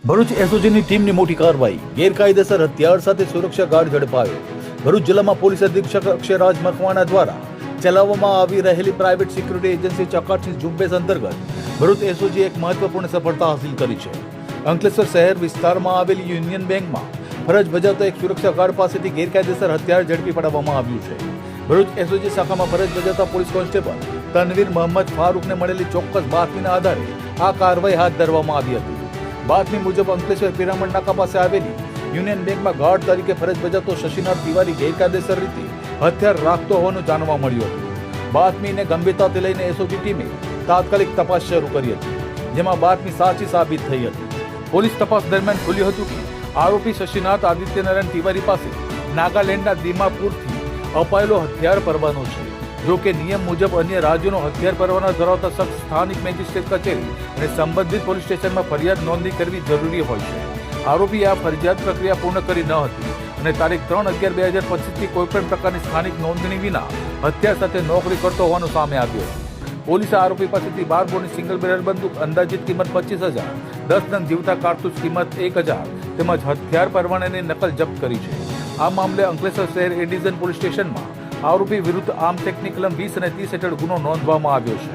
ભરૂચ એસઓજીની ટીમની મોટી કાર્યવાહી, ગેરકાયદેસર હથિયાર સાથે સુરક્ષા ગાર્ડ ઝડપાયો। ભરૂચ જિલ્લામાં પોલીસ અધિક્ષક અક્ષયરાજ મકવાણા દ્વારા ચલાવવામાં આવી રહેલી પ્રાઇવેટ સિક્યુરિટી એજન્સી ચકાસણી ઝુંબેશ અંતર્ગત ભરૂચ એસઓજી એક મહત્વપૂર્ણ સફળતા હાંસલ કરી છે। અંકલેશ્વર શહેર વિસ્તારમાં આવેલી યુનિયન બેંકમાં ફરજ બજાવતા એક સુરક્ષા ગાર્ડ પાસેથી ગેરકાયદેસર હથિયાર ઝડપી પાડવામાં આવ્યું છે। ભરૂચ એસઓજી શાખામાં ફરજ બજાવતા પોલીસ કોન્સ્ટેબલ તનવીર મોહમ્મદ ફારૂકને મળેલી ચોક્કસ બાતમીના આધારે આ કાર્યવાહી હાથ ધરવામાં આવી હતી। બાતમી મુજબ અંકલેશ્વર પિરામણ નાકા પાસે આવેલી યુનિયન બેંકમાં ગાર્ડ તરીકે ફરજ બજાવતો શશીનાથ તિવારી ગેરકાયદેસર રીતે હથિયાર રાખતો હોવાનું જાણવા મળ્યું હતું। બાતમીને ગંભીરતાથી લઈને એસઓજી ટીમે તાત્કાલિક તપાસ શરૂ કરી હતી, જેમાં બાતમી સાચી સાબિત થઈ હતી। પોલીસ તપાસ દરમિયાન ખુલ્યું હતું કે આરોપી શશીનાથ આદિત્યનારાયણ તિવારી પાસે નાગાલેન્ડના દીમાપુરથી અપાયેલો હથિયાર પરવાનો છે। જો કે નિયમ મુજબ અન્ય રાજ્યોનો હથિયાર પરવાના ધરાવતા શખ્સ સ્થાનિક મેજિસ્ટ્રેટ કચેરી અને સંબંધિત પોલીસ સ્ટેશનમાં ફરિયાદ નોંધણી કરવી જરૂરી હોય છે। આરોપીએ આ ફરજિયાત પ્રક્રિયા પૂર્ણ કરી ન હતી અને તારીખ 3/11/2025થી કોઈપણ પ્રકારની સ્થાનિક નોંધણી વિના હથિયાર સાથે નોકરી કરતો હોવાનું સામે આવ્યું હતું। પોલીસે આરોપી પાસેથી 12 બોરની સિંગલ બેરલ બંદૂક અંદાજિત કિંમત 25,000, 10 નંગ જીવતા કારતૂસ કિંમત 1,000 તેમજ હથિયાર પરવાનાની નકલ જપ્ત કરી છે। આ મામલે અંકલેશ્વર શહેર એ ડિવિઝન પોલીસ સ્ટેશનમાં આરોપી વિરુદ્ધ આર્મ્સ એક્ટની કલમ 20 અને 30 હેઠળ ગુનો નોંધવામાં આવ્યો છે।